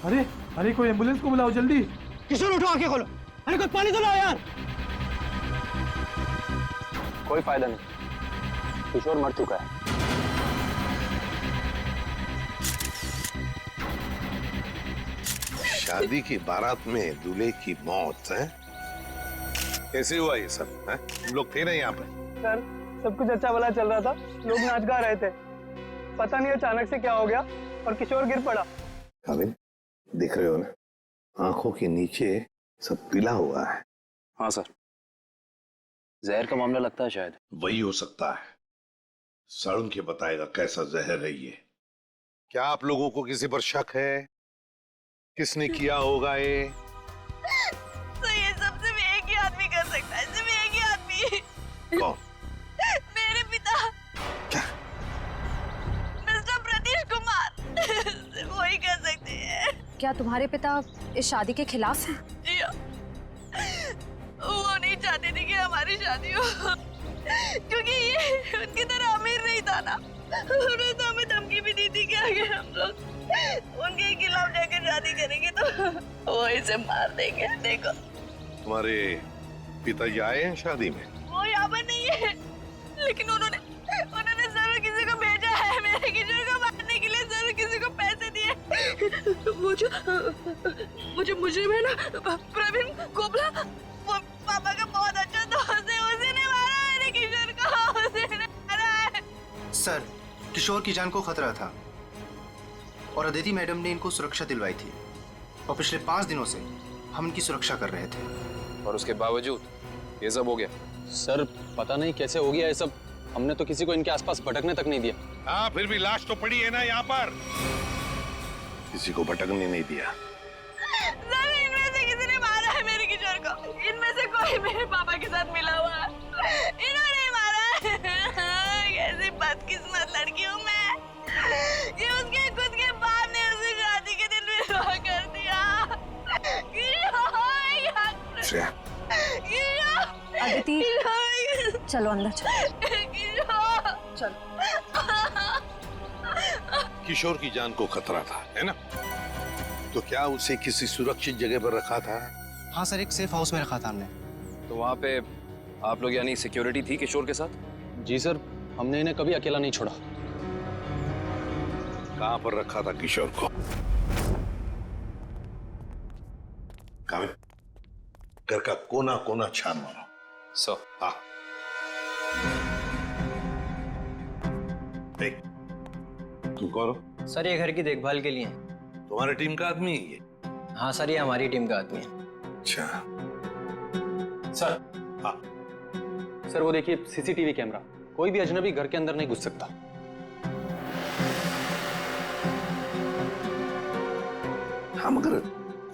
अरे अरे कोई एम्बुलेंस को बुलाओ जल्दी। किशोर उठो, आंखें खोलो। अरे कोई पानी तो लाओ यार। कोई फायदा नहीं, किशोर मर चुका है। शादी की बारात में दूल्हे की मौत है? कैसे हुआ ये सब? है? तुम लोग थे ना यहाँ पे? सर सब कुछ अच्छा भला चल रहा था, लोग नाच गा रहे थे, पता नहीं अचानक से क्या हो गया और किशोर गिर पड़ा। काबिल, दिख रहे हो ना, आंखों के नीचे सब पीला हुआ है। हाँ सर, जहर का मामला लगता है शायद। वही हो सकता है। सड़न के बताएगा कैसा जहर है ये। क्या आप लोगों को किसी पर शक है? किसने किया होगा ये? तो ये सब सिर्फ एक ही आदमी कर सकता है, सिर्फ एक ही आदमी। कौन? मेरे पिता। क्या? मिस्टर प्रतीश कुमार। सिर्फ वही कर सकते हैं। क्या तुम्हारे पिता इस शादी के खिलाफ हैं? जी हाँ। वो नहीं चाहते थे कि हमारी शादी हो, क्योंकि ये उनकी तरह अमीर नहीं था ना। उन्होंने तो हमें धमकी भी दी थी कि अगर हम लोग उनके खिलाफ जाकर शादी करेंगे तो वो इसे मार देंगे। देखो, तुम्हारे पिताजी आए हैं शादी में? वो यहाँ पर नहीं है, लेकिन उन्होंने जरूर किसी को भेजा है मेरे किशोर को मारने के लिए, जरूर किसी को पैसे दिए। वो जो मुजरिम है ना, प्रवीण कोबला, वो पापा का बहुत अच्छा दोस्त है, उसी ने मारा मेरे किशोर को, उसी ने मारा है। सर, किशोर की जान को खतरा था और अदिति मैडम ने इनको सुरक्षा दिलवाई थी और पिछले 5 दिनों से हम इनकी सुरक्षा कर रहे थे, और उसके बावजूद ये सब हो गया। सर पता नहीं कैसे हो गया ये सब, हमने तो किसी को इनके आसपास भटकने तक नहीं दिया। हाँ, फिर भी लाश तो पड़ी है ना यहाँ पर। किसी को भटकने नहीं दिया। सर, इनमें से किसी ने मारा है मेरे किशोर को। इनमें से कोई मेरे पापा के साथ मिला हुआ है, इन्होंने मारा है। कैसी बदकिस्मत लड़की हूँ मैं, ये उसके खुद के बाप ने उसे शादी के दिन विधवा कर दिया। श्रेया, अदिति, चलो अंदर चलो। किशोर की जान को खतरा था, है ना? तो क्या उसे किसी सुरक्षित जगह पर रखा था? हाँ सर, एक सेफ हाउस में रखा था हमने। तो वहाँ पे आप लोग यानी सिक्योरिटी थी किशोर के साथ? जी सर, हमने इन्हें कभी अकेला नहीं छोड़ा। कहाँ पर रखा था किशोर को? काबिल, घर का कोना कोना छान मारो। सर। हाँ, देख, तुम कौन हो? सर, ये घर की देखभाल के लिए। तुम्हारी टीम का आदमी है ये? हाँ सर, ये हमारी टीम का आदमी है। अच्छा। सर। हाँ, सर वो देखिए सीसीटीवी कैमरा, कोई भी अजनबी घर के अंदर नहीं घुस सकता। हाँ, मगर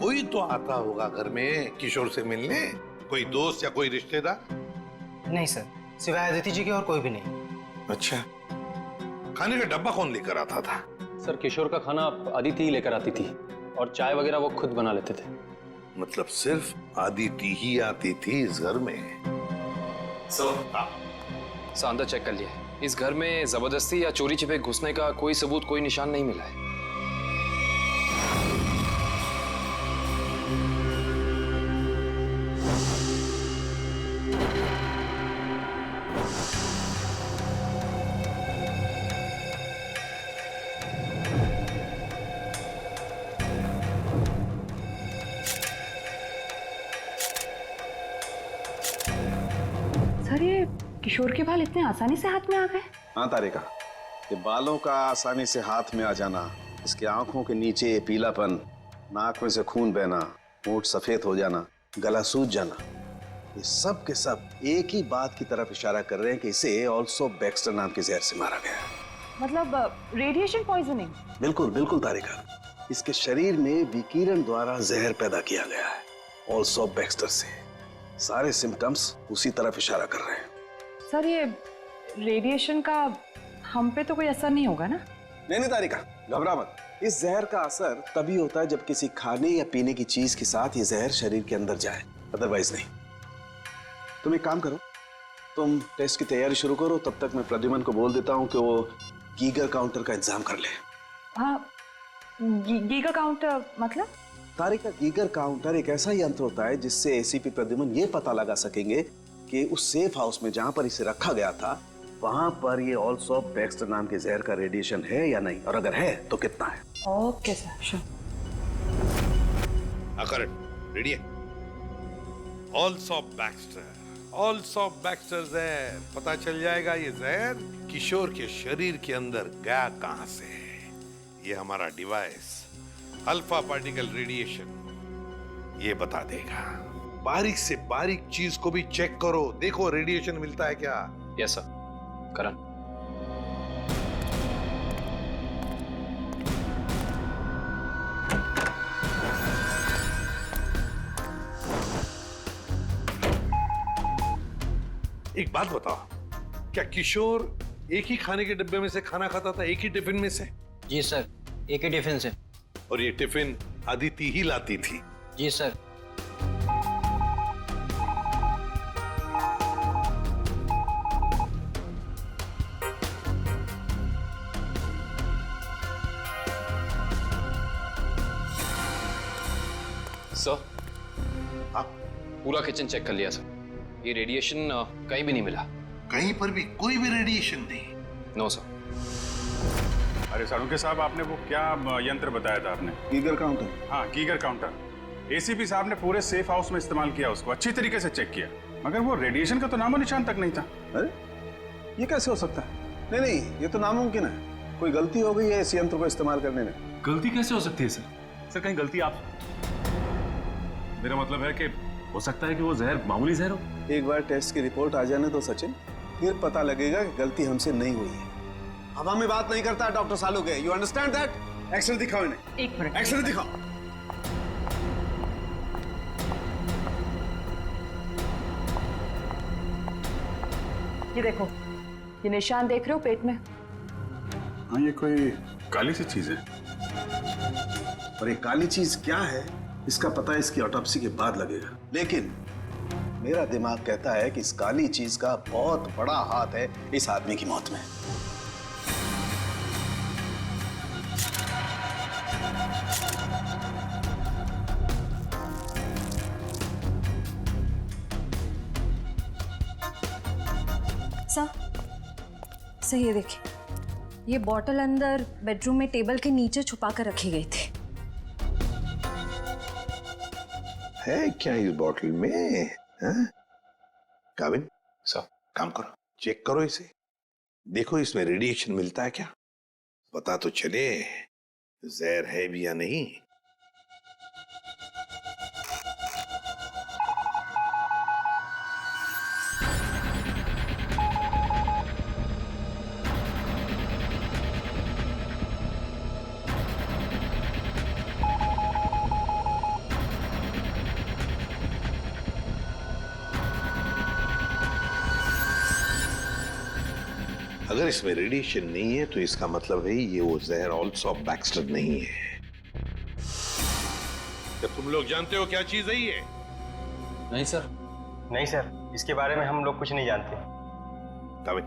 कोई तो आता होगा घर में किशोर से मिलने, कोई दोस्त या कोई रिश्तेदार? नहीं सर, सिवाय अदिति जी के और कोई भी नहीं। अच्छा, खाने का डब्बा कौन लेकर आता था? सर किशोर का खाना अदिति ही लेकर आती थी और चाय वगैरह वो खुद बना लेते थे। मतलब सिर्फ अदिति ही आती थी इस घर में? सर अंदर चेक कर लिया, इस घर में जबरदस्ती या चोरी छिपे घुसने का कोई सबूत, कोई निशान नहीं मिला है। सर, ये किशोर के बाल इतने आसानी से हाथ में आ गए? हाँ तारिका, ये बालों का आसानी से हाथ में आ जाना, इसके आंखों के नीचे पीलापन, नाक में से खून बहना, होंठ सफेद हो जाना, गला सूज जाना, ये सब के सब एक ही बात की तरफ इशारा कर रहे हैं कि इसे ऑल्सो बैक्स्टर नाम के जहर से मारा गया है। मतलब रेडिएशन पॉइजनिंग? बिल्कुल बिल्कुल तारिका, इसके शरीर में विकिरण द्वारा जहर पैदा किया गया है, ऑल्सो बैक्स्टर से। सारे सिम्टम्स उसी तरफ इशारा कर रहे हैं। सर, ये रेडिएशन का हम पे तो कोई असर नहीं होगा ना? नहीं तारिका, घबरा मत। इस जहर का असर तभी होता है जब किसी खाने या पीने की चीज के साथ ये जहर शरीर के अंदर जाए, अदरवाइज नहीं। तुम एक काम करो, तुम टेस्ट की तैयारी शुरू करो, तब तक मैं प्रद्युमन को बोल देता हूँ कि वो गीगर काउंटर का इंतजाम कर ले। हाँ, गीगा काउंटर मतलब? तारिका, गीगर काउंटर एक ऐसा यंत्र होता है जिससे एसीपी प्रद्युमन ये पता लगा सकेंगे कि उस सेफ हाउस में जहां पर इसे रखा गया था वहां पर ये ऑल्सो बैक्स्टर नाम के जहर का रेडिएशन है या नहीं, और अगर है तो कितना है। Okay sir, sure. Correct, ready है। ऑल्सो बैक्स्टर जहर, पता चल जाएगा ये जहर किशोर के शरीर के अंदर गया कहां से है। ये हमारा डिवाइस अल्फा पार्टिकल रेडिएशन ये बता देगा। बारीक से बारीक चीज को भी चेक करो, देखो रेडिएशन मिलता है क्या। Yes sir. करण, एक बात बताओ, क्या किशोर एक ही खाने के डिब्बे में से खाना खाता था, एक ही टिफिन में से? जी सर, एक ही टिफिन से। और ये टिफिन अदिति ही लाती थी? जी सर। सर, हाँ? पूरा किचन चेक कर लिया सर। ये रेडिएशन कहीं भी नहीं मिला। कहीं पर भी कोई भी रेडिएशन नहीं? No sir. अरे साळुंखे साहब, आपने वो क्या यंत्र बताया था आपने? Geiger counter. हाँ, गीगर काउंटर। एसीपी साहब ने पूरे सेफ हाउस में इस्तेमाल किया, उसको अच्छी तरीके से चेक किया, मगर वो रेडिएशन का तो नामो निशान तक नहीं था। अरे ये कैसे हो सकता है? नहीं नहीं, ये तो नामुमकिन है। कोई गलती हो गई है इस यंत्र को इस्तेमाल करने में। गलती कैसे हो सकती है सर? सर कहीं गलती आप, मेरा मतलब है कि हो सकता है कि वो जहर मामूली जहर हो। एक बार टेस्ट की रिपोर्ट आ जाने दो सचिन, फिर पता लगेगा कि गलती हमसे नहीं हुई है। हवा में बात नहीं करता doctor Salunkhe, you understand that? X ray दिखाओ इन्हें। एक मिनट, एक्सरे दिखाओ। ये देखो, ये निशान देख रहे हो पेट में? हाँ, ये कोई काली सी चीज है। और ये काली चीज क्या है इसका पता इसकी ऑटोप्सी के बाद लगेगा, लेकिन मेरा दिमाग कहता है कि इस काली चीज का बहुत बड़ा हाथ है इस आदमी की मौत में। सर ये देखिए, ये बॉटल अंदर बेडरूम में टेबल के नीचे छुपा कर रखी गई थी। है क्या इस बॉटल में? काविन सर, काम करो, चेक करो इसे, देखो इसमें रेडिएशन मिलता है क्या, पता तो चले जहर है भी या नहीं। अगर इसमें रेडिएशन नहीं है तो इसका मतलब है ये वो जहर ऑल्सो बैक्स्टर नहीं है। क्या तुम लोग जानते हो क्या चीज है ये? नहीं सर। नहीं सर, इसके बारे में हम लोग कुछ नहीं जानते। काविन,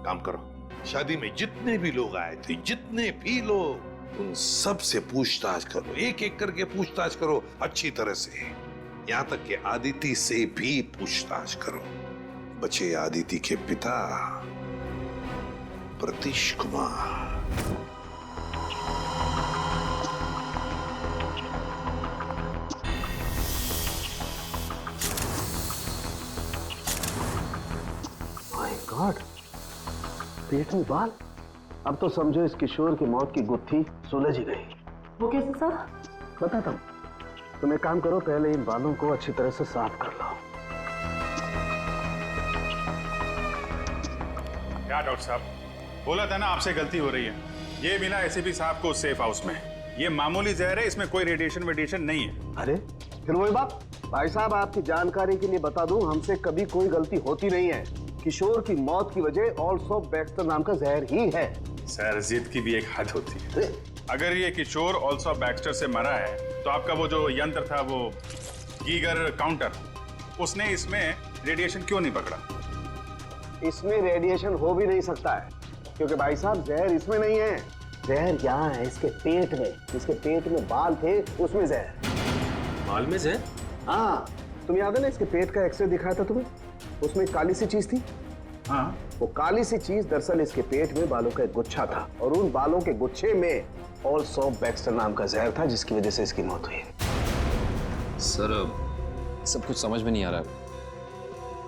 काम करो, शादी में जितने भी लोग आए थे, जितने भी लोग, उन सब से पूछताछ करो, एक एक करके पूछताछ करो अच्छी तरह से, यहां तक कि आदिति से भी पूछताछ करो। बचे आदिति के पिता प्रतीश कुमार। माय गॉड, पेट में बाल। अब तो समझो इस किशोर की मौत की गुत्थी सुलझ ही गई। वो कैसे सर? बताता हूं, तुम एक काम करो, पहले इन बालों को अच्छी तरह से साफ कर लो। क्या डॉक्टर साहब, बोला था ना आपसे गलती हो रही है। ये मिला एसीपी साहब को सेफ हाउस में, ये मामूली जहर है, इसमें कोई रेडिएशन नहीं है। अरे फिर वही बात। भाई साहब, आपकी जानकारी के लिए बता दूं, हमसे कभी कोई गलती होती नहीं है। किशोर की मौत की वजह ऑल्सो बैक्स्टर नाम का जहर ही है। सर, जिद की भी एक हद होती है। अगर ये किशोर ऑल्सो बैक्स्टर से मरा है तो आपका वो जो यंत्र था, वो गीगर काउंटर, उसने इसमें रेडिएशन क्यों नहीं पकड़ा? इसमें रेडिएशन हो भी नहीं सकता है, क्योंकि भाई साहब जहर इसमें नहीं है, जहर यहाँ है इसके पेट में, इसके पेट में बाल थे उसमें जहर। बाल में जहर? हाँ, तुम याद है ना इसके पेट का एक्सरे दिखाया था तुम्हें, उसमें एक काली सी चीज थी। हाँ, वो काली सी चीज दरअसल इसके पेट में बालों का एक गुच्छा था और उन बालों के गुच्छे में ऑल्सो बैक्स्टर नाम का जहर था जिसकी वजह से इसकी मौत हुई। सर सब कुछ समझ में नहीं आ रहा है।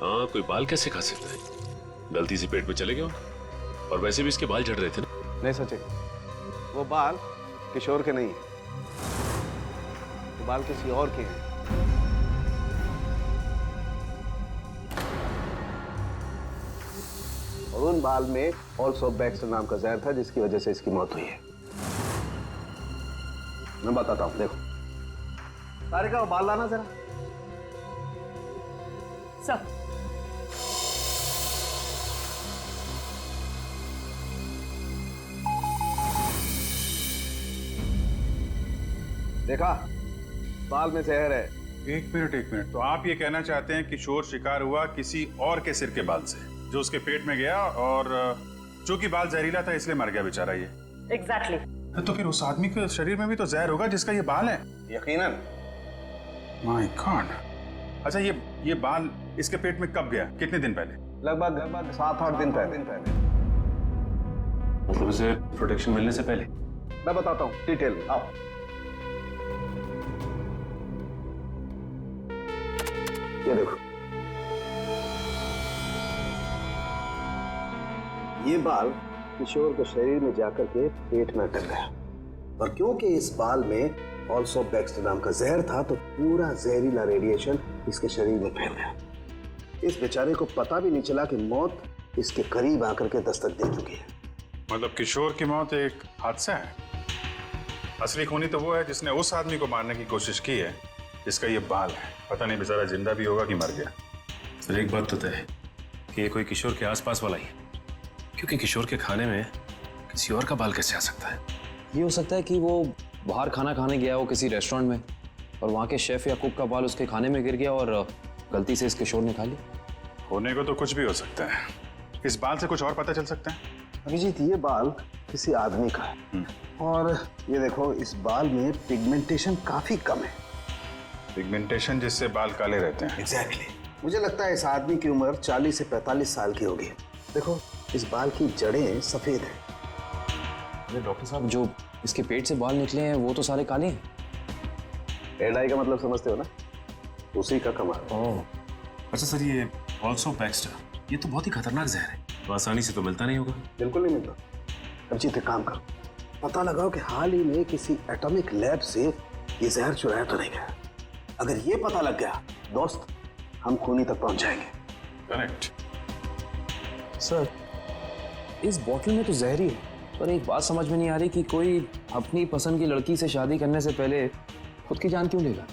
हाँ, कोई बाल कैसे खा सकता है? गलती से पेट में चले गए हो। और वैसे भी इसके बाल झड़ रहे थे ना। नहीं सचिन, वो बाल किशोर के नहीं है, वो बाल किसी और के हैं। और उन बाल में ऑल्सो बैक्स्टर नाम का जहर था जिसकी वजह से इसकी मौत हुई है। मैं बताता हूं, देखो सारिका, वो बाल लाना जरा। सर देखा, बाल में जहर है। एक मिनट। तो आप ये कहना चाहते हैं किशोर शिकार हुआ किसी और के सिर के बाल से, जो उसके पेट में गया और चूंकि बाल जहरीला था इसलिए मर गया बेचारा ये। एग्जैक्टली। तो फिर उस आदमी के शरीर में भी तो जहर होगा जिसका ये बाल है। यकीनन। My God. अच्छा, ये बाल इसके पेट में कब गया? कितने दिन पहले? लगभग 7-8 दिन पहले। मतलब उसे प्रोटेक्शन मिलने से पहले? मैं बताता हूँ डिटेल में, आओ। ये देखो, ये बाल किशोर के शरीर में जाकर के पेट में अटक गया और क्योंकि इस बाल में ऑल्सो बैक्स्टर नाम का जहर था तो पूरा जहरीला रेडिएशन इसके शरीर में फैल गया। इस बेचारे को पता भी नहीं चला कि मौत इसके करीब आकर के दस्तक दे चुकी है। मतलब किशोर की मौत एक हादसा है। असली खूनी तो वो है जिसने उस आदमी को मारने की कोशिश की है जिसका ये बाल है। पता नहीं बेचारा जिंदा भी होगा कि मर गया। सर एक बात तो तय है कि ये कोई किशोर के आसपास वाला ही है, क्योंकि किशोर के खाने में किसी और का बाल कैसे आ सकता है? ये हो सकता है कि वो बाहर खाना खाने गया हो किसी रेस्टोरेंट में और वहाँ के शेफ या कुक का बाल उसके खाने में गिर गया और गलती से इस किशोर ने खा लिया। होने को तो कुछ भी हो सकता है। इस बाल से कुछ और पता चल सकता है? अभिजीत, ये बाल किसी आदमी का है और ये देखो, इस बाल में पिगमेंटेशन काफी कम है। पिगमेंटेशन जिससे बाल काले रहते हैं। एग्जैक्टली। मुझे लगता है इस आदमी की उम्र 40 से 45 साल की होगी। देखो, इस बाल की जड़ें सफेद हैं। अरे डॉक्टर साहब, जो इसके पेट से बाल निकले हैं वो तो सारे काले हैं। हेड आई का मतलब समझते हो ना, उसी का कमाल। ओह, अच्छा सर, ये ऑल्सो बैक्स्टर ये तो बहुत ही खतरनाक जहर है, तो आसानी से तो मिलता नहीं होगा। बिल्कुल नहीं मिलता। अभिजीत, एक काम करो, पता लगाओ कि हाल ही में किसी एटॉमिक लैब से ये जहर चुराया तो नहीं गया। अगर ये पता लग गया दोस्त, हम खूनी तक पहुंच जाएंगे। करेक्ट। सर इस बॉटल में तो जहर ही है, पर एक बात समझ में नहीं आ रही कि कोई अपनी पसंद की लड़की से शादी करने से पहले खुद की जान क्यों लेगा?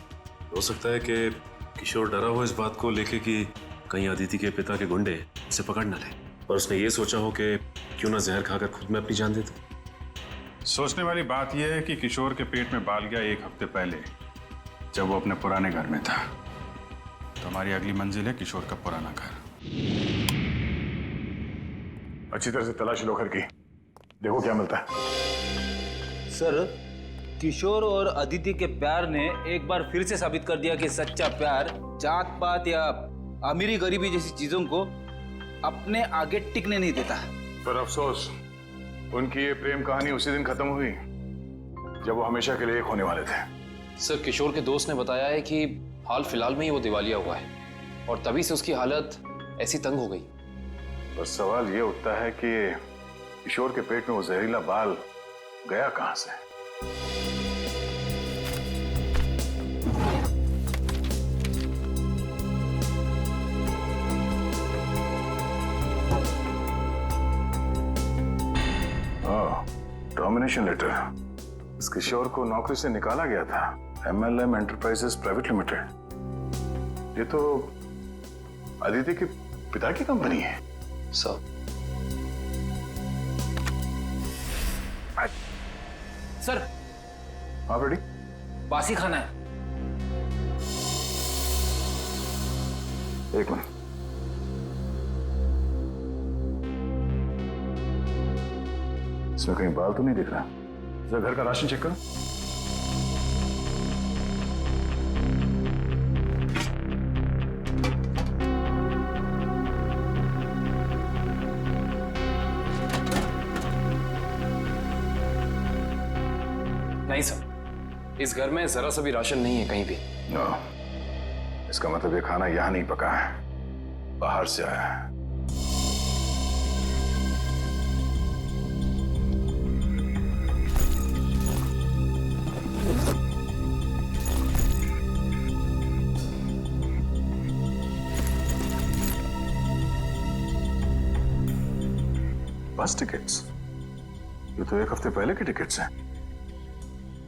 हो सकता है कि किशोर डरा हो इस बात को लेके कि कहीं अदिति के पिता के गुंडे उसे पकड़ न ले, और उसने ये सोचा हो कि क्यों ना जहर खाकर खुद में अपनी जान दे दे। सोचने वाली बात यह है कि किशोर के पेट में बाल गया 1 हफ्ते पहले, जब वो अपने पुराने घर में था। तो हमारी अगली मंजिल है किशोर का पुराना घर। अच्छी तरह से तलाशी लो घर की, देखो क्या मिलता है। सर, किशोर और अदिति के प्यार ने एक बार फिर से साबित कर दिया कि सच्चा प्यार जात पात या अमीरी गरीबी जैसी चीजों को अपने आगे टिकने नहीं देता। पर अफसोस, उनकी ये प्रेम कहानी उसी दिन खत्म हुई जब वो हमेशा के लिए एक होने वाले थे। सर, किशोर के दोस्त ने बताया है कि हाल फिलहाल में ही वो दिवालिया हुआ है और तभी से उसकी हालत ऐसी तंग हो गई। बस सवाल ये उठता है कि किशोर के पेट में वो जहरीला बाल गया कहां से? Termination letter. इस किशोर को नौकरी से निकाला गया था MLM एंटरप्राइजेस प्राइवेट लिमिटेड। ये तो अदिति के पिता की कंपनी है। सर, सर, हाँ बेटी, बासी खाना है। एक मिनट। इसमें कहीं बाल तो नहीं दिख रहा। जरा घर का राशन चेक करो। नहीं सर, इस घर में जरा सा भी राशन नहीं है कहीं भी। इसका मतलब ये खाना यहाँ नहीं पका है, बाहर से आया है। बस टिकट्स? ये तो एक हफ्ते पहले के टिकट्स हैं।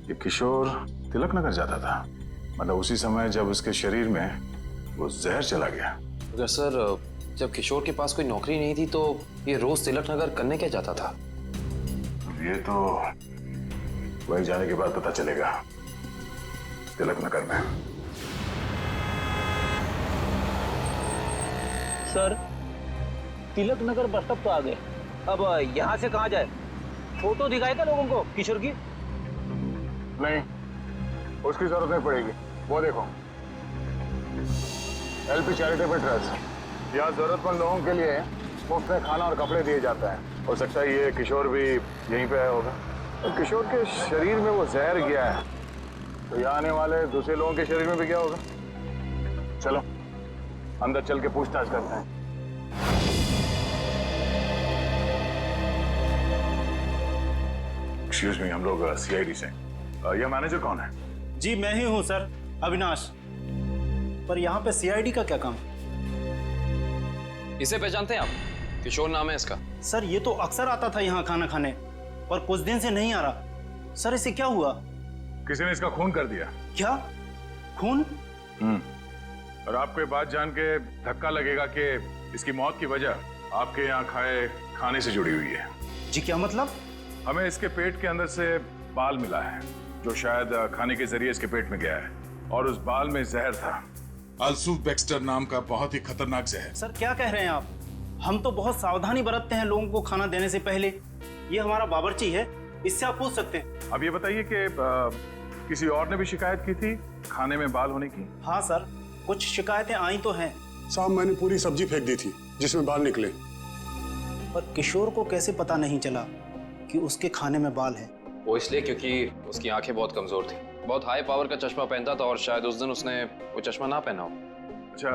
ये किशोर तिलक नगर जाता था, मतलब उसी समय जब उसके शरीर में वो जहर चला गया। अगर सर जब किशोर के पास कोई नौकरी नहीं थी तो ये रोज तिलक नगर करने क्या जाता था? ये तो वहीं जाने के बाद पता चलेगा। तिलक नगर में। Sir, Tilak Nagar bus stop तो आ गए, अब यहाँ से कहाँ जाए? फोटो दिखाएगा लोगों को किशोर की? नहीं, उसकी जरूरत नहीं पड़ेगी। वो देखो, एलपी चैरिटेबल ट्रस्ट, यहाँ जरूरतमंद लोगों के लिए मुफ्त में खाना और कपड़े दिए जाता है। हो सकता है ये किशोर भी यहीं पे आया होगा। और किशोर के शरीर में वो जहर गया है, तो यहाँ आने वाले दूसरे लोगों के शरीर में भी गया होगा। चलो अंदर चल के पूछताछ करते हैं। एक्सक्यूज मी, हम लोग सीआईडी से। यह मैनेजर कौन है? जी मैं ही हूँ सर, अविनाश। पर यहाँ पे सीआईडी का क्या काम? इसे पहचानते हैं आप? किशोर नाम है इसका। सर ये तो अक्सर आता था यहाँ खाना खाने, पर कुछ दिन से नहीं आ रहा। सर इसे क्या हुआ? किसी ने इसका खून कर दिया। क्या? खून? और आपको ये बात जान के धक्का लगेगा कि इसकी मौत की वजह आपके यहाँ खाए खाने से जुड़ी हुई है। जी क्या मतलब? हमें इसके पेट के अंदर से बाल मिला है, जो शायद खाने के जरिए इसके पेट में गया है, और उस बाल में जहर था, अल्सूफ बैक्स्टर नाम का बहुत ही खतरनाक जहर। सर क्या कह रहे हैं आप? हम तो बहुत सावधानी बरतते हैं लोगों को खाना देने से पहले। ये हमारा बावर्ची है, इससे आप पूछ सकते हैं। अब ये बताइए कि किसी और ने भी शिकायत की थी खाने में बाल होने की? हाँ सर, कुछ शिकायतें आई तो हैं। साहब मैंने पूरी सब्जी फेंक दी थी जिसमें बाल निकले। पर किशोर को कैसे पता नहीं चला कि उसके खाने में बाल है? वो इसलिए क्योंकि उसकी आंखें बहुत कमजोर थी, बहुत हाई पावर का चश्मा पहनता था, और शायद उस दिन उसने वो चश्मा ना पहना हो। अच्छा,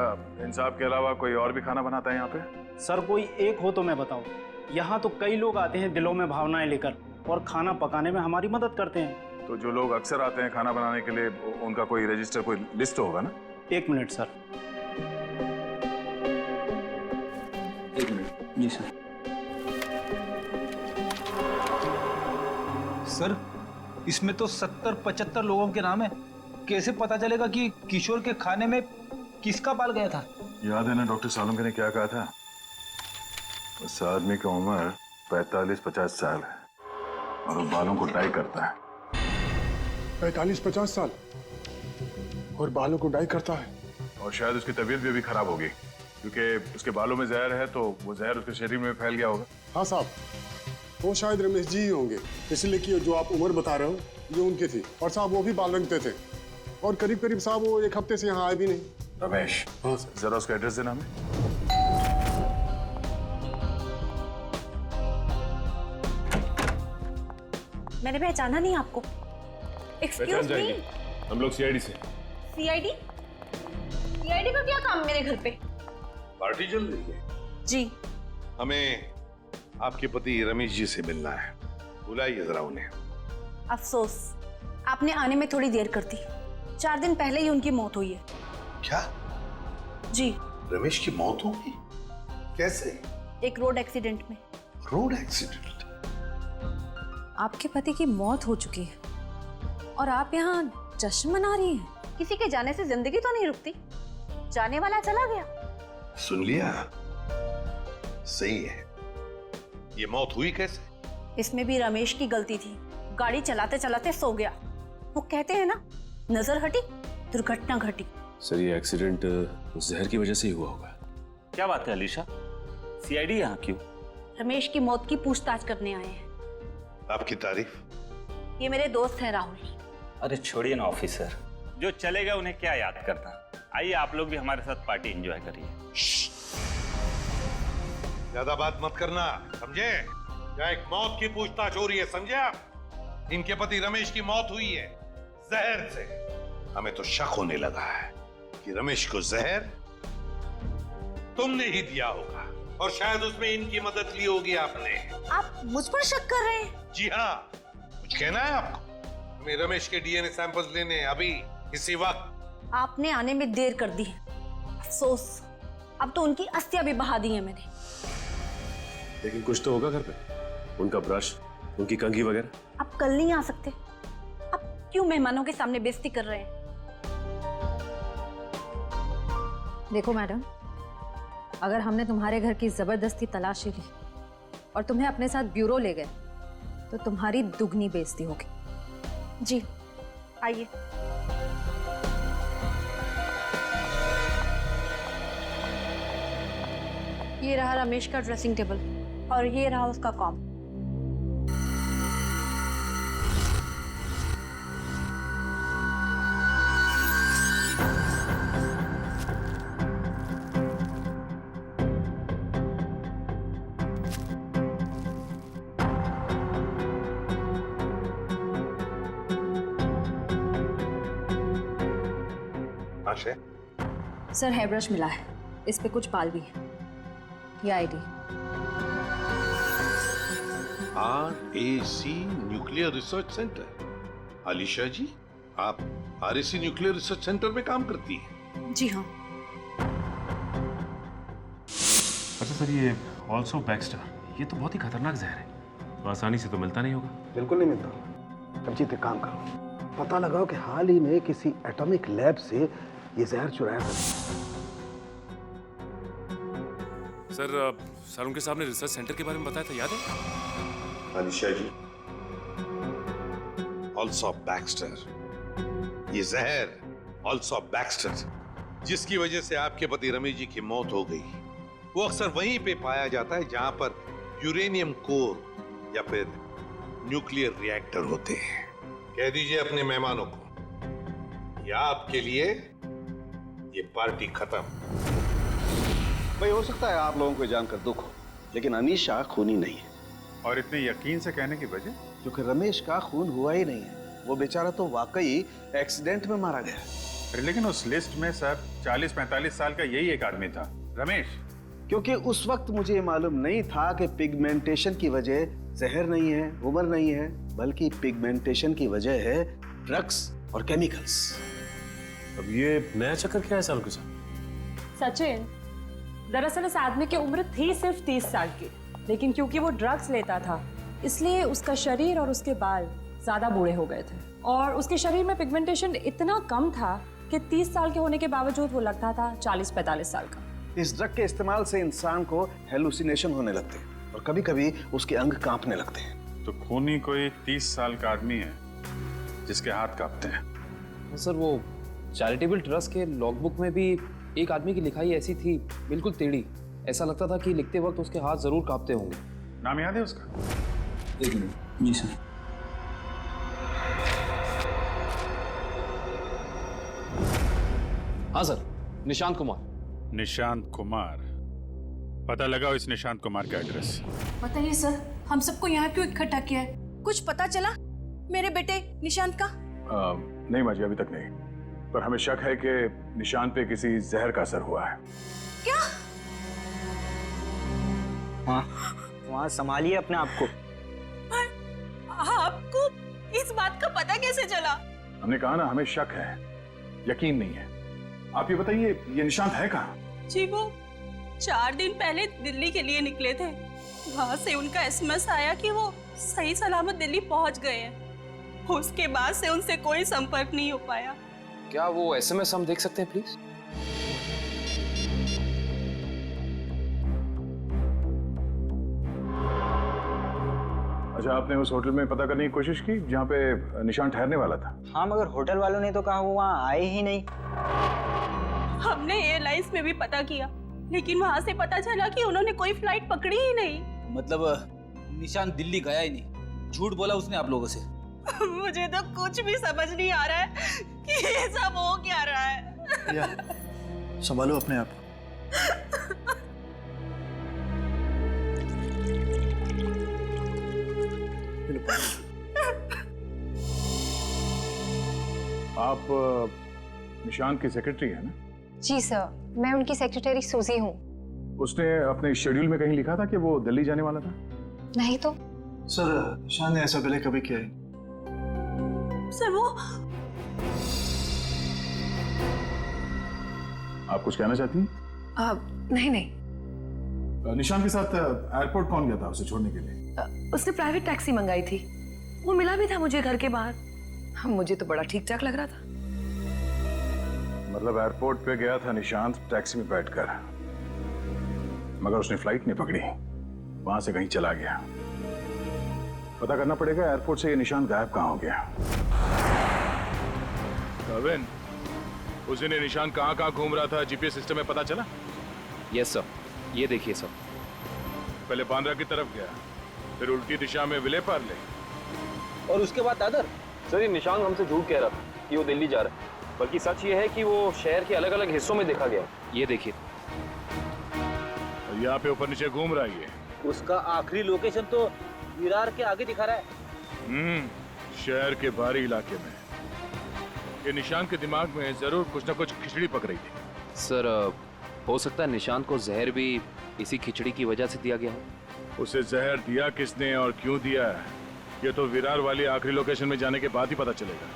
इंसाफ के अलावा कोई और भी खाना बनाता है यहाँ पे? सर कोई एक हो तो मैं बताऊं। यहाँ तो कई लोग आते हैं दिलों में भावनाएं लेकर, और खाना पकाने में हमारी मदद करते हैं। तो जो लोग अक्सर आते हैं खाना बनाने के लिए, उनका कोई रजिस्टर, कोई लिस्ट होगा ना? एक मिनट सर। एक मिनट। जी सर। सर इसमें तो 70-75 लोगों के नाम है, कैसे पता चलेगा कि किशोर के खाने में किसका बाल गया था? याद है ना डॉक्टर सालुंके ने क्या कहा था? उस आदमी की उम्र 45-50 साल है और वो बालों को डाई करता है। 45-50 साल और बालों को डाई करता है? और शायद उसकी तबीयत भी अभी खराब होगी, क्योंकि उसके बालों में जहर है, तो वो जहर उसके शरीर में फैल गया होगा। हाँ साहब, वो शायद रमेश जी ही होंगे, इसलिए कि जो आप उम्र बता रहे हो जो उनकी थी। और साहब वो भी बाल रंगते थे, और करीब करीब साहब वो एक हफ्ते से यहाँ आए भी नहीं। रमेश, हाँ जरा उसका एड्रेस देना हमें। मैंने पहचाना नहीं आपको। एक्सक्यूज मी, हम लोग सीआईडी से। सीआईडी? सीआईडी का क्या काम मेरे घर पे? पार्टी चल रही है जी। हमें आपके पति रमेश जी से मिलना है, बुलाइए जरा उन्हें। अफसोस, आपने आने में थोड़ी देर कर दी। 4 दिन पहले ही उनकी मौत हुई है। क्या? जी। रमेश की मौत हो गई? कैसे? एक रोड एक्सीडेंट में। Road accident? आपके पति की मौत हो चुकी है और आप यहाँ जश्न मना रही हैं। किसी के जाने से जिंदगी तो नहीं रुकती, जाने वाला चला गया। सुन लिया? सही है। ये मौत हुई कैसे? इसमें भी रमेश की गलती थी, गाड़ी चलाते चलाते सो गया। वो कहते हैं ना, नजर हटी दुर्घटना घटी। सर ये एक्सीडेंट जहर की वजह से ही हुआ होगा। क्या बात है अलीशा, सीआईडी यहाँ क्यों? रमेश की मौत की पूछताछ करने आए हैं। आपकी तारीफ? ये मेरे दोस्त हैं राहुल। अरे छोड़िए ना ऑफिसर, जो चले गए उन्हें क्या याद करना। आइए आप लोग भी हमारे साथ पार्टी एंजॉय करिए। ज्यादा बात मत करना, समझे? क्या एक मौत की पूछताछ हो रही है, समझे आप? इनके पति रमेश की मौत हुई है जहर से। हमें तो शक होने लगा है कि रमेश को जहर तुमने ही दिया होगा और शायद उसमें इनकी मदद ली होगी आपने। आप मुझ पर शक कर रहे हैं? जी हाँ, कुछ कहना है आपको? हमें रमेश के डीएनए सैंपल्स लेने हैं अभी, इसी वक्त। आपने आने में देर कर दी है। अफसोस, अब तो उनकी अस्थियां भी बहा दी हैं मैंने। लेकिन कुछ तो होगा घर पे, उनका ब्रश, उनकी कंघी वगैरह। आप कल नहीं आ सकते? आप क्यों मेहमानों के सामने बेइज्जती कर रहे हैं? देखो मैडम, अगर हमने तुम्हारे घर की जबरदस्ती तलाशी ली और तुम्हें अपने साथ ब्यूरो ले गए तो तुम्हारी दुगनी बेइज्जती होगी। जी आइए। ये रहा रमेश का ड्रेसिंग टेबल और ये रहा उसका कॉम। आशय, सर हेयर ब्रश मिला है, इस पे कुछ बाल भी है। ये ID. RAC nuclear research centre. Alisha ji, आप RAC न्यूक्लियर रिसर्च सेंटर में काम करती हैं? जी हाँ। अच्छा सर, ये ऑल्सो बैक्स्टर, ये तो बहुत ही खतरनाक जहर है, तो आसानी से तो मिलता नहीं होगा। बिल्कुल नहीं मिलता। अभिजीत, एक काम करो, पता लगाओ कि हाल ही में किसी एटॉमिक लैब से ये जहर चुराया था। सर उनके सामने रिसर्च सेंटर के बारे में बताया था, याद है? आलिशा जी, ऑल्सो बैक्स्टर, ये जहर ऑल्सो बैक्स्टर जिसकी वजह से आपके पति रमेश जी की मौत हो गई, वो अक्सर वहीं पे पाया जाता है जहां पर यूरेनियम कोर या फिर न्यूक्लियर रिएक्टर होते हैं। कह दीजिए अपने मेहमानों को, या आपके लिए ये पार्टी खत्म। भाई, हो सकता है आप लोगों को जानकर दुख हो, लेकिन अनीशा खूनी नहीं है। और इतने यकीन से कहने की वजह? क्योंकि रमेश का खून हुआ ही नहीं है। वो बेचारा तो वाकई एक्सीडेंट में मारा गया। अरे लेकिन उस लिस्ट में सर 40-45 साल का यही एक आदमी था, रमेश। क्योंकि उस वक्त मुझे मालूम नहीं था कि पिगमेंटेशन की वजह जहर नहीं है, उम्र नहीं है, बल्कि पिगमेंटेशन की वजह है ड्रग्स और केमिकल्स। अब ये नया चक्कर क्या है साल के साथ? सचिन, दरअसल उस आदमी की उम्र थी सिर्फ 30 साल की, लेकिन क्योंकि वो ड्रग्स लेता था इसलिए उसका शरीर और उसके बाल ज्यादा बूढ़े हो गए थे और उसके शरीर में पिगमेंटेशन इतना कम था कि 30 साल के होने के बावजूद वो लगता था 40-45 साल का। इस ड्रग के इस्तेमाल से इंसान को हेलुसिनेशन होने लगते हैं और कभी-कभी उसके अंग कांपने लगते हैं। तो खूनी कोई 30 साल का आदमी है जिसके हाथ कांपते हैं। सर, वो चैरिटेबल ट्रस्ट के लॉगबुक में भी एक आदमी की लिखाई ऐसी थी, बिल्कुल टेढ़ी। ऐसा लगता था कि लिखते वक्त उसके हाथ जरूर कांपते होंगे। नाम याद है उसका? एक मिनट। जी सर। हाँ सर, निशांत कुमार। निशांत कुमार, पता लगाओ इस निशांत कुमार का एड्रेस। बताइए सर, हम सबको यहाँ क्यों इकट्ठा किया है? कुछ पता चला मेरे बेटे निशांत का? नहीं माजी, अभी तक नहीं, पर हमें शक है कि निशांत पे किसी जहर का असर हुआ है। क्या? वहाँ संभालिए अपने आप को। आपको इस बात का पता कैसे चला? हमने कहा ना, हमें शक है, यकीन नहीं है। आप ये बताइए, ये निशांत है कहाँ? जी वो 4 दिन पहले दिल्ली के लिए निकले थे। वहाँ से उनका एसएमएस आया कि वो सही सलामत दिल्ली पहुँच गए हैं। उसके बाद से उनसे कोई संपर्क नहीं हो पाया। क्या वो एसएमएस हम देख सकते हैं प्लीज? अच्छा, आपने उस होटल में पता करने की कोशिश की जहाँ पे निशांत ठहरने वाला था? हाँ, मगर होटल वालों ने तो कहा वो वहाँ आए ही नहीं। हमने एयरलाइंस में भी पता किया, लेकिन वहाँ से पता चला कि उन्होंने कोई फ्लाइट पकड़ी ही नहीं। मतलब निशांत दिल्ली गया ही नहीं, झूठ बोला उसने आप लोगों से? मुझे तो कुछ भी समझ नहीं आ रहा है कि ये सब हो क्या रहा है। या, संभालो अपने आप को। आप निशान की सेक्रेटरी है ना? जी सर, मैं उनकी सेक्रेटरी सूजी हूँ। उसने अपने शेड्यूल में कहीं लिखा था कि वो दिल्ली जाने वाला था? नहीं तो। सर निशान ने ऐसा पहले कभी किया है? सर वो आप कुछ कहना चाहती हैं? नहीं नहीं। निशान के साथ एयरपोर्ट कौन गया था उसे छोड़ने के लिए? उसने प्राइवेट टैक्सी मंगाई थी, वो मिला भी था मुझे घर के बाहर। मुझे तो बड़ा ठीक ठाक लग रहा था। मतलब एयरपोर्ट पे गया था निशांत टैक्सी में बैठकर, मगर उसने फ्लाइट नहीं पकड़ी, वहां से कहीं चला गया। पता करना पड़ेगा एयरपोर्ट से ये निशांत गायब कहाँ हो गया। कविन, उस दिन निशान कहाँ घूम रहा था जीपीएस सिस्टम में पता चला? यस सर, ये देखिए सर। पहले बांद्रा की तरफ गया, फिर उल्टी दिशा में विले पार्ले, और उसके बाद दादर। सर ये निशान हमसे झूठ कह रहा था कि वो दिल्ली जा रहा है, बल्कि सच ये है कि वो शहर के अलग अलग हिस्सों में देखा गया। ये देखिए, यहाँ पे ऊपर नीचे घूम रहा है ये। उसका आखिरी लोकेशन तो विरार के आगे दिखा रहा है। शहर के बाहरी इलाके में। ये निशान के दिमाग में जरूर कुछ ना कुछ खिचड़ी पक रही थी। सर हो सकता है निशांत को जहर भी इसी खिचड़ी की वजह से दिया गया हो। उसे जहर दिया किसने और क्यों दिया, ये तो विरार वाली आखिरी लोकेशन में जाने के बाद ही पता चलेगा।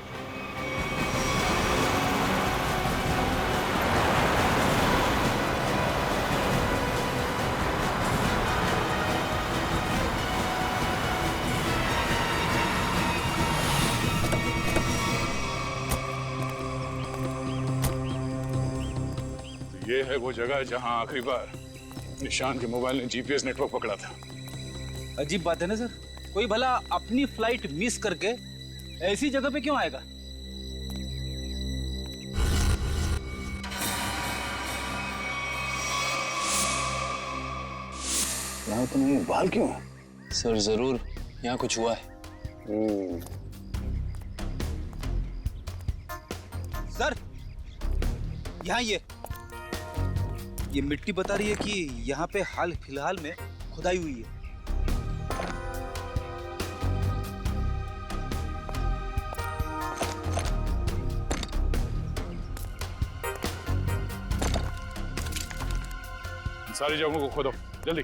ये है वो जगह जहां आखिरी बार निशान के मोबाइल ने जीपीएस नेटवर्क पकड़ा था। अजीब बात है ना सर, कोई भला अपनी फ्लाइट मिस करके ऐसी जगह पे क्यों आएगा? यहाँ तो नहीं, बाल क्यों? सर जरूर यहाँ कुछ हुआ है। सर यहाँ ये मिट्टी बता रही है कि यहाँ पे हाल फिलहाल में खुदाई हुई है। सारी जगहों को खोदो जल्दी।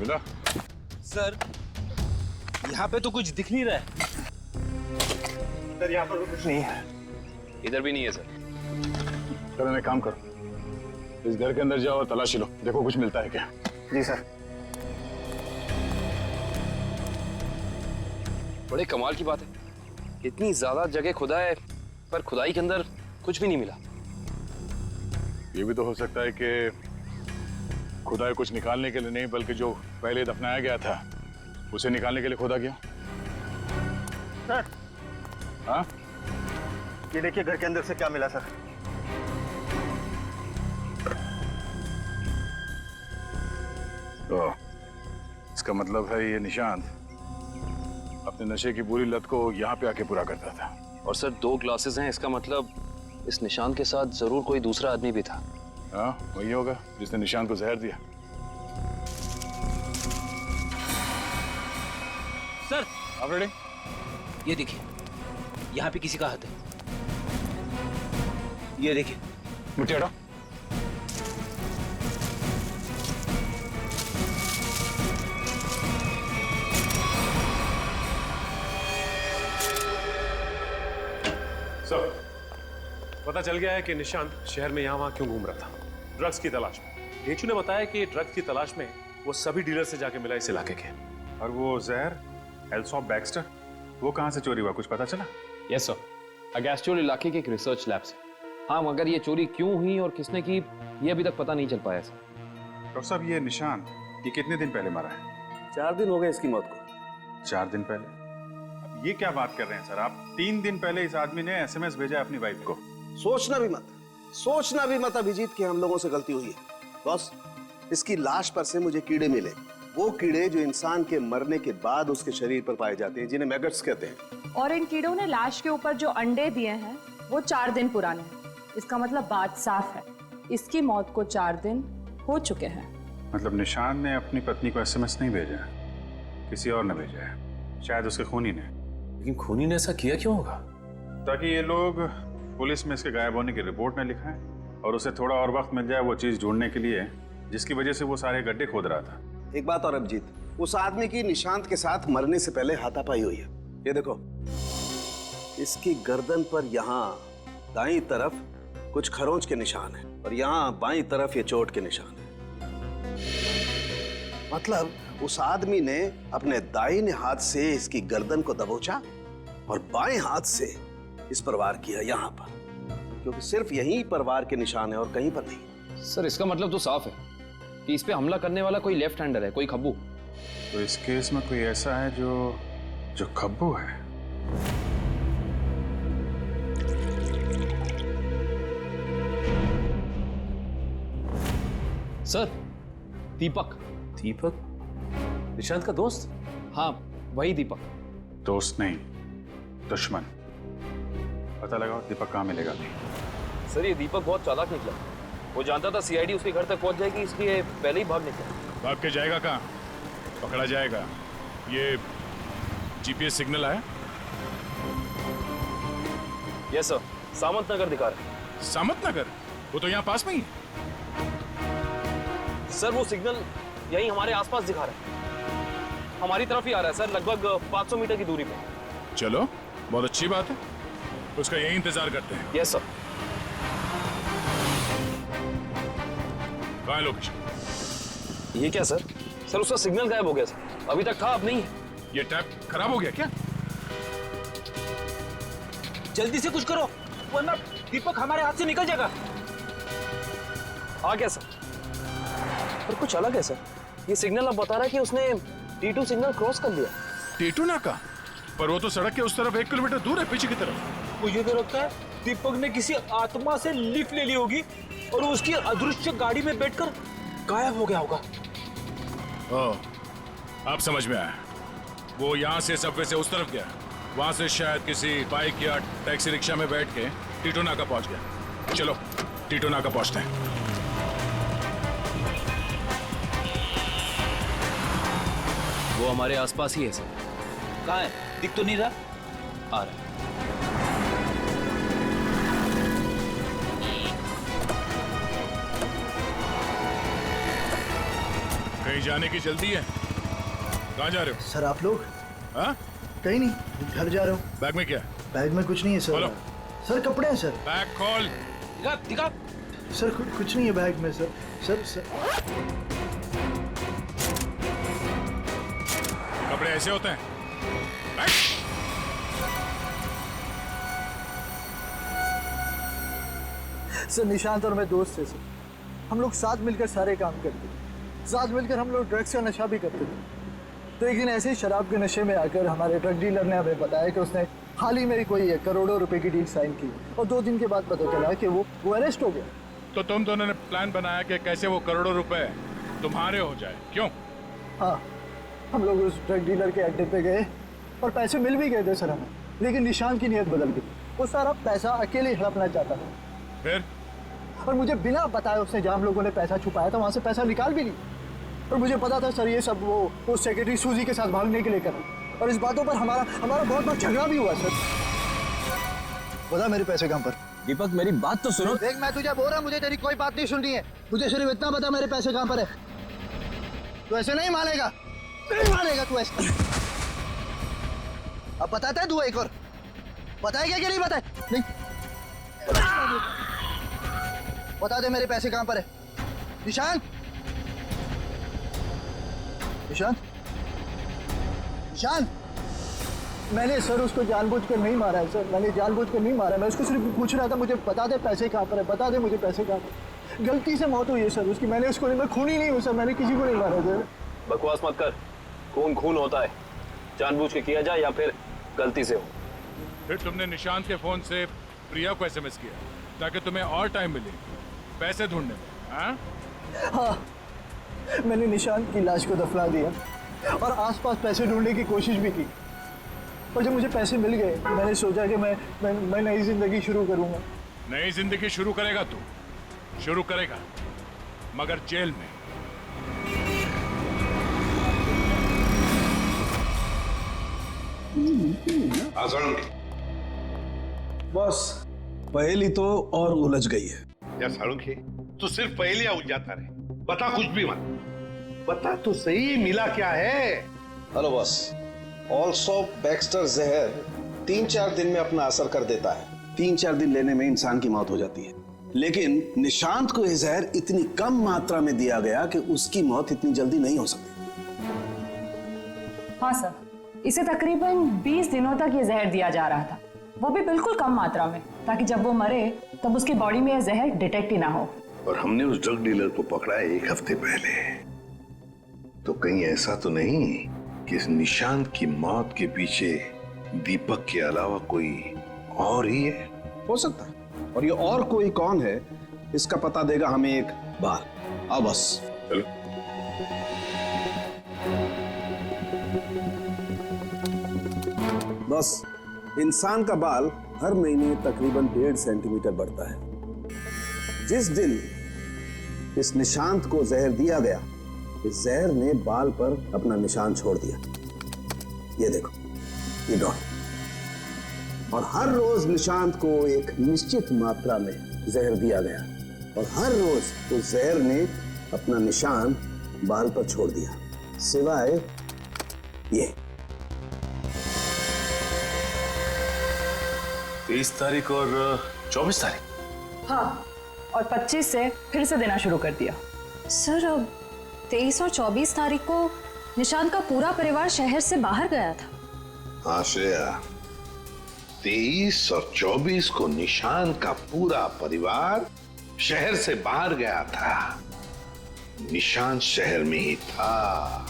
मिला? सर यहाँ पे तो कुछ दिख नहीं रहा है। सर यहाँ पर कुछ नहीं है। इधर भी नहीं है सर। चलो एक काम करो, इस घर के अंदर जाओ और तलाशी लो, देखो कुछ मिलता है क्या। जी सर। बड़े कमाल की बात है, इतनी ज्यादा जगह खुदा है पर खुदाई के अंदर कुछ भी नहीं मिला। ये भी तो हो सकता है कि खुदाई कुछ निकालने के लिए नहीं, बल्कि जो पहले दफनाया गया था उसे निकालने के लिए खोदा गया। सर, हाँ ये देखिए घर के अंदर से क्या मिला सर। तो इसका मतलब है ये निशांत अपने नशे की बुरी लत को यहाँ पे आके पूरा करता था। और सर 2 ग्लासेस हैं, इसका मतलब इस निशान के साथ जरूर कोई दूसरा आदमी भी था। हाँ वही होगा जिसने निशांत को जहर दिया। सर आप रेडी? ये देखिए यहाँ पे किसी का हाथ है। ये देखिए। मुझे हटाओ। सर पता चल गया है कि निशांत शहर में यहाँ वहाँ क्यों घूम रहा था, ड्रग्स की तलाश में। डेचू ने बताया कि ड्रग्स की तलाश में वो सभी डीलर से जाके मिला इस इलाके के। और वो जहर एल्सॉप बैक्स्टर वो कहाँ से चोरी हुआ, कुछ पता चला? यस सर, अगैस्टोल इलाके के एक रिसर्च लैब से। हाँ, मगर ये चोरी क्यों हुई और किसने की ये अभी तक पता नहीं चल पाया सर। डॉक्टर साहब, ये निशान ये कितने दिन पहले मरा है? 4 दिन हो गए इसकी मौत को। 4 दिन पहले? अब ये क्या बात कर रहे हैं सर आप? 3 दिन पहले इस आदमी ने एसएमएस भेजा अपनी वाइफ को। सोचना भी मत अभिजीत कि हम लोगों से गलती हुई है। बॉस, इसकी लाश पर से मुझे कीड़े मिले, वो कीड़े जो इंसान के मरने के बाद उसके शरीर पर पाए जाते हैं, जिन्हें मैगट्स कहते हैं। और इन कीड़ों ने लाश के ऊपर जो अंडे दिए हैं वो 4 दिन पुराने हैं। इसका मतलब बात साफ है, इसकी मौत को 4 दिन हो चुके हैं। मतलब निशान ने अपनी पत्नी को एसएमएस नहीं भेजा है, किसी और ने भेजा है, शायद उसके खूनी ने। लेकिन खूनी ने ऐसा किया क्यों होगा? ताकि ये लोग पुलिस में इसके गायब होने की रिपोर्ट न लिखाएं और उसे थोड़ा और वक्त मिल जाए वो चीज ढूंढने के लिए जिसकी वजह से वो सारे गड्ढे खोद रहा था। एक बात और अभिजीत, उस आदमी की निशांत के साथ मरने से पहले हाथापाई हुई है। ये देखो, इसकी गर्दन पर यहाँ दाईं तरफ कुछ खरोंच के निशान है और यहाँ बाईं तरफ ये चोट के निशान है। मतलब उस आदमी ने अपने दाहिने हाथ से इसकी गर्दन को दबोचा और बाएं हाथ से इस पर वार किया यहाँ पर, क्योंकि सिर्फ यहीं पर वार के निशान है और कहीं पर नहीं। सर, इसका मतलब तो साफ है कि इस पे हमला करने वाला कोई लेफ्ट हैंडर है, कोई खब्बू। तो इस केस में कोई ऐसा है जो खब्बू है। सर, दीपक निशांत का दोस्त? हाँ, वही दीपक। दोस्त नहीं, दुश्मन। पता लगाओ दीपक कहाँ मिलेगा। सर, ये दीपक बहुत चालाक निकला। वो जानता था सीआईडी उसके घर तक पहुंच जाएगी, इसलिए पहले ही भाग निकला। भाग के जाएगा कहाँ? पकड़ा जाएगा। ये जीपीएस सिग्नल आया? यस सर, सामंत नगर दिखा रहा है। सामंत नगर? वो तो यहाँ पास में ही है। सर, वो सिग्नल यही हमारे आसपास दिखा रहा है, हमारी तरफ ही आ रहा है सर, लगभग 500 मीटर की दूरी पे। चलो, बहुत अच्छी बात है, उसका यही इंतजार करते हैं। Yes sir. कहाँ है लोकेशन? ये क्या सर? सर, उसका सिग्नल गायब हो गया सर, अभी तक था, अब नहीं है। ये टैप खराब हो गया क्या? जल्दी से कुछ करो वरना दीपक हमारे हाथ से निकल जाएगा। आ गया सर, पर कुछ अलग है सर। ये सिग्नल अब बता रहा है कि उसने T2 सिग्नल क्रॉस कर लिया। T2 नाका? पर वो तो सड़क के उस तरफ 1 किलोमीटर दूर है, पीछे की तरफ। मुझे तो लगता है दीपक ने किसी आत्मा से लिफ्ट ले ली होगी और उसकी अदृश्य गाड़ी में बैठकर गायब हो गया होगा। ओह, अब समझ में आया। वो यहाँ से सबवे से उस तरफ गया, वहां से शायद किसी बाइक या टैक्सी रिक्शा में बैठ के T2 नाका पहुंच गया। चलो T2 नाका पहुंचते हैं। वो हमारे आसपास ही है सर। कहाँ है? दिख तो नहीं रहा। आ रहा है। कहीं जाने की जल्दी है? कहाँ जा रहे हो? सर आप लोग? हाँ? कहीं नहीं, घर जा रहा हूँ। बैग में क्या? बैग में कुछ नहीं है सर। खोलो। सर कपड़े हैं सर। बैग खोल। दिखा। सर कुछ नहीं है बैग में सर। सर कपड़े ऐसे होते हैं? सर निशांत और मैं दोस्त थे सर, हम लोग साथ मिलकर सारे काम करते थे, साथ मिलकर हम लोग ड्रग्स का नशा भी करते थे। तो एक दिन ऐसे ही शराब के नशे में आकर हमारे ड्रग डीलर ने हमें बताया कि उसने हाल ही में कोई करोड़ों रुपए की डील साइन की और 2 दिन के बाद पता चला कि वो अरेस्ट हो गया। तो तुम दोनों ने प्लान बनाया कि कैसे वो करोड़ों रुपए तुम्हारे हो जाए, क्यों? हाँ, हम लोग उस ड्रग डीलर के अड्डे पे गए और पैसे मिल भी गए थे सर हमें, लेकिन निशान की नीयत बदल गई। वो सारा पैसा अकेले हड़पना चाहता था। फिर? और मुझे बिना बताए उसने जहाँ हम लोगों ने पैसा छुपाया था वहाँ से पैसा निकाल भी लिया। और मुझे पता था सर ये सब वो सेक्रेटरी सूजी के साथ भागने के लिए कर, और इस बातों पर हमारा बहुत बार झगड़ा भी हुआ सर। बता मेरे पैसे कहाँ पर? दीपक मेरी बात तो सुनो। देख मैं तुझे बोल रहा, मुझे तेरी कोई बात नहीं सुननी है, मुझे सिर्फ इतना बता मेरे पैसे कहाँ पर है। तू ऐसे नहीं मानेगा, नहीं मानेगा तू ऐसे। अब बताता है तू एक और, बताएगा कि नहीं बताए? नहीं बता दे मेरे पैसे कहाँ पर है। निशांत, निशांत, निशांत, मैंने सर उसको जानबूझकर नहीं मारा है सर, मैंने जानबूझकर नहीं मारा। मैं उसको सिर्फ पूछ रहा था मुझे बता दे पैसे कहाँ पर है, बता दे मुझे पैसे कहाँ पर। गलती से मौत हुई है सर उसकी, मैंने उसको नहीं, मैं खूनी नहीं हूँ सर, मैंने किसी को नहीं मारा सर। बकवास मत कर, खून खून होता है, जानबूझ के किया जाए या फिर गलती से हो। फिर तुमने निशांत के फोन से प्रिया को एसएमएस किया ताकि तुम्हें और टाइम मिले पैसे ढूंढने में, हाँ? हाँ, मैंने निशांत की लाश को दफना दिया और आसपास पैसे ढूंढने की कोशिश भी की, और जब मुझे पैसे मिल गए मैंने सोचा कि मैं नई जिंदगी शुरू करूंगा। नई जिंदगी शुरू करेगा तू, शुरू करेगा, मगर जेल में। बस पहेली तो और उलझ गई है। या साळुंखे, तू सिर्फ पहेलियां उलझाता रहे, बता कुछ भी मत, बता तो सही मिला क्या है। हेलो बॉस, ऑल्सो बैक्स्टर जहर 3-4 दिन में अपना असर कर देता है। 3-4 दिन लेने में इंसान की मौत हो जाती है, लेकिन निशांत को यह जहर इतनी कम मात्रा में दिया गया कि उसकी मौत इतनी जल्दी नहीं हो सकती। हाँ सर, इसे तकरीबन 20 दिनों तक ये जहर दिया जा रहा था, वो भी बिल्कुल कम मात्रा में, ताकि जब वो मरे तब उसकी बॉडी में यह जहर डिटेक्ट ही ना हो। और हमने उस ड्रग डीलर को पकड़ा है 1 हफ्ते पहले, तो कहीं ऐसा तो नहीं कि इस निशांत की मौत के पीछे दीपक के अलावा कोई और ही है? हो सकता है, और ये और कोई कौन है इसका पता देगा हमें एक बार। आओ बस चलो। बस इंसान का बाल हर महीने तकरीबन 1.5 सेंटीमीटर बढ़ता है। जिस दिन इस निशांत को जहर दिया गया, इस जहर ने बाल पर अपना निशान छोड़ दिया। ये देखो, ये डॉट। और हर रोज निशांत को एक निश्चित मात्रा में जहर दिया गया, और हर रोज उस जहर ने अपना निशान बाल पर छोड़ दिया, सिवाय ये 23 तारीख और 24 तारीख। हाँ, और 25 से फिर से देना शुरू कर दिया। सर, अब 23 और 24 तारीख को निशांत का पूरा परिवार शहर से बाहर गया था। हाँ श्रेया, 23 और 24 को निशांत का पूरा परिवार शहर से बाहर गया था। निशांत शहर में ही था,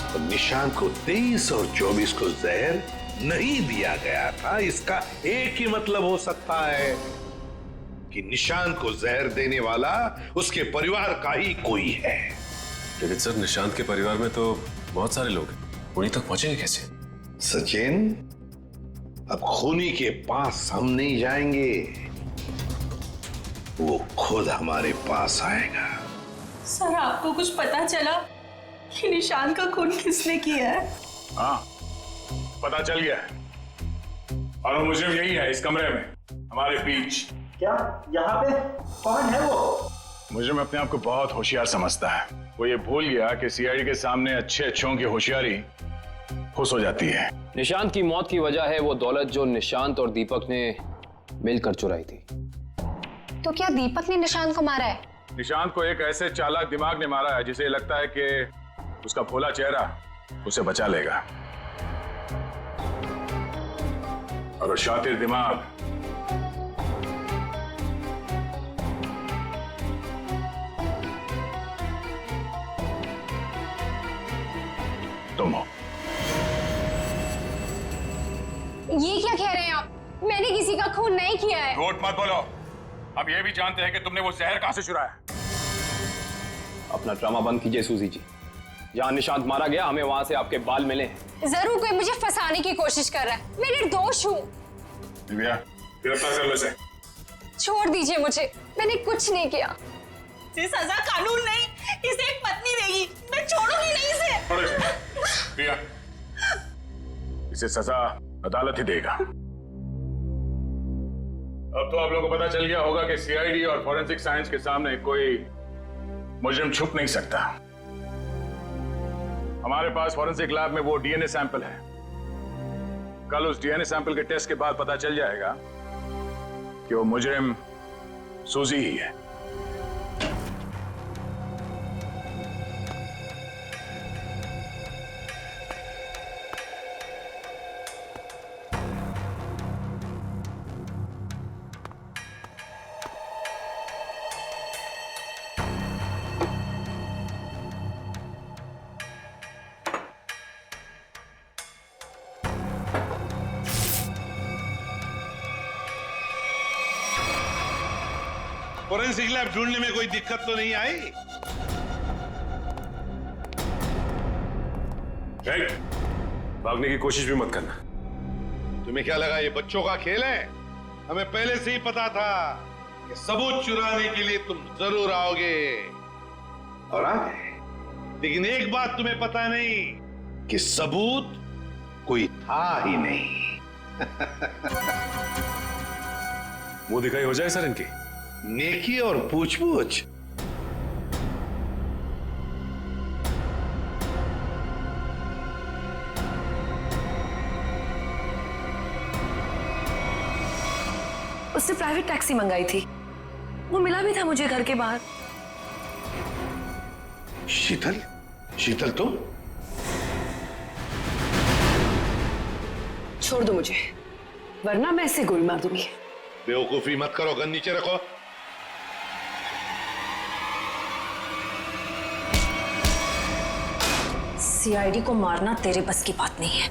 और निशांत को 23 और 24 को जहर नहीं दिया गया था। इसका एक ही मतलब हो सकता है कि निशांत को जहर देने वाला उसके परिवार का ही कोई है। लेकिन सर, निशांत के परिवार में तो बहुत सारे लोग हैं, उन्हीं तक पहुंचेंगे कैसे? सचिन, अब खूनी के पास हम नहीं जाएंगे, वो खुद हमारे पास आएगा। सर, आपको कुछ पता चला कि निशांत का खून किसने किया है? हाँ, पता चल गया है, और मुझे यही है इस कमरे में हमारे बीच। क्या यहाँ पे कौन है वो? मुझे में अपने आप को बहुत होशियार समझता है। वो ये भूल गया कि सीआईडी के सामने अच्छे अच्छों की होशियारी खुश हो जाती है। निशांत की मौत की वजह है वो दौलत जो निशांत और दीपक ने मिलकर चुराई थी। तो क्या दीपक ने निशांत को मारा है? निशांत को एक ऐसे चालाक दिमाग ने मारा है जिसे लगता है कि उसका भोला चेहरा उसे बचा लेगा, और वो शातिर दिमाग तुम हो। ये क्या कह रहे हैं आप? मैंने किसी का खून नहीं किया है। झूठ मत बोलो, हम ये भी जानते हैं कि तुमने वो जहर कहां से चुराया। अपना ड्रामा बंद कीजिए सूजी जी। जहां निशांत मारा गया, हमें वहां से आपके बाल मिले हैं। जरूर कोई मुझे फंसाने की कोशिश कर रहा है। मैं निर्दोष हूँ। दिव्या, गिरफ्तार कर लो इसे। छोड़ दीजिए मुझे, मैंने कुछ नहीं किया। इसे सजा कानून नहीं, इसे एक पत्नी देगी। मैं छोड़ूंगी नहीं इसे। दिव्या, इसे सजा अदालत ही देगा। अब तो आप लोगों को पता चल गया होगा कि सीआईडी और फॉरेंसिक साइंस के सामने कोई मुजरिम छुप नहीं सकता। हमारे पास फॉरेंसिक लैब में वो डीएनए सैंपल है। कल उस डीएनए सैंपल के टेस्ट के बाद पता चल जाएगा कि वो मुजरिम सूजी ही है। फोरेंसिक लैब ढूंढने में कोई दिक्कत तो नहीं आई? भागने की कोशिश भी मत करना। तुम्हें क्या लगा ये बच्चों का खेल है? हमें पहले से ही पता था कि सबूत चुराने के लिए तुम जरूर आओगे, और आ गए। लेकिन एक बात तुम्हें पता नहीं कि सबूत कोई था ही नहीं। मुंह दिखाई हो जाए सर इनकी। नेकी और पूछ-पूछ। उससे प्राइवेट टैक्सी मंगाई थी, वो मिला भी था मुझे घर के बाहर। शीतल? शीतल तुम? छोड़ दो मुझे, वरना मैं इसे गोली मार दूंगी। बेवकूफी मत करो, गन नीचे रखो। सीआईडी को मारना तेरे बस की बात नहीं है।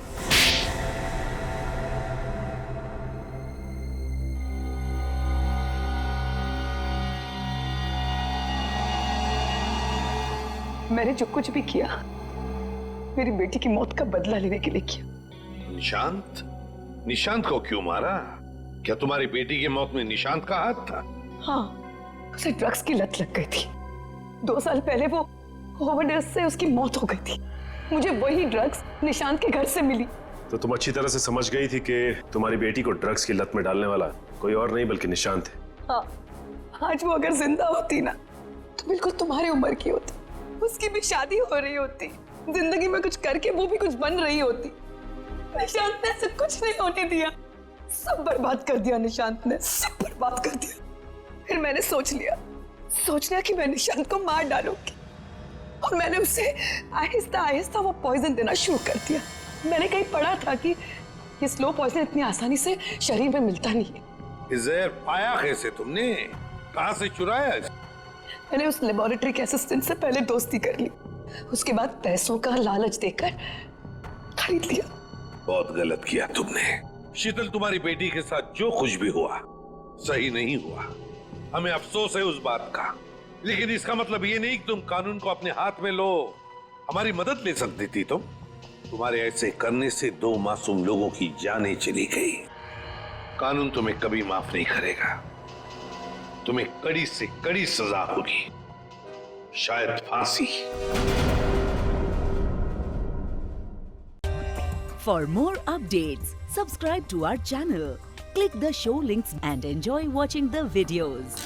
मैंने जो कुछ भी किया मेरी बेटी की मौत का बदला लेने के लिए किया। निशांत? निशांत को क्यों मारा? क्या तुम्हारी बेटी की मौत में निशांत का हाथ था? हाँ, उसे ड्रग्स की लत लग गई थी। 2 साल पहले वो ओवरडोज से उसकी मौत हो गई थी। मुझे वही ड्रग्स निशांत के घर से मिली। तो तुम अच्छी तरह से समझ गई थी कि तुम्हारी बेटी को ड्रग्स की लत में डालने वाला कोई और नहीं बल्कि निशांत है। हाँ, आज वो अगर जिंदा होती ना तो बिल्कुल तुम्हारी उम्र की होती, उसकी भी शादी हो रही होती, जिंदगी में कुछ करके वो भी कुछ बन रही होती। निशांत ने ऐसा कुछ नहीं होने दिया, सब बर्बाद कर दिया निशांत ने, सब बर्बाद कर दिया। फिर मैंने सोच लिया कि मैं निशांत को मार डालूंगी, और मैंने उसे आहिस्ता आहिस्ता वो पॉइजन देना शुरू कर दिया। मैंने कहीं पढ़ा था कि ये स्लो पॉइजन इतनी आसानी से शरीर में मिलता नहीं है। जहर पाया कैसे तुमने? कहां से चुराया? मैंने उस लेबोरेटरी के असिस्टेंट से पहले दोस्ती कर ली, उसके बाद पैसों का लालच देकर खरीद लिया। बहुत गलत किया तुमने। शीतल, तुम्हारी बेटी के साथ जो कुछ भी हुआ सही नहीं हुआ। हमें अफसोस है उस बात का, लेकिन इसका मतलब ये नहीं कि तुम कानून को अपने हाथ में लो। हमारी मदद ले सकती थी तुम। तुम्हारे ऐसे करने से 2 मासूम लोगों की जानें चली गई। कानून तुम्हें कभी माफ नहीं करेगा। तुम्हें कड़ी से कड़ी सजा होगी, शायद फांसी। For more updates, subscribe to our channel, click the show links and enjoy watching the videos.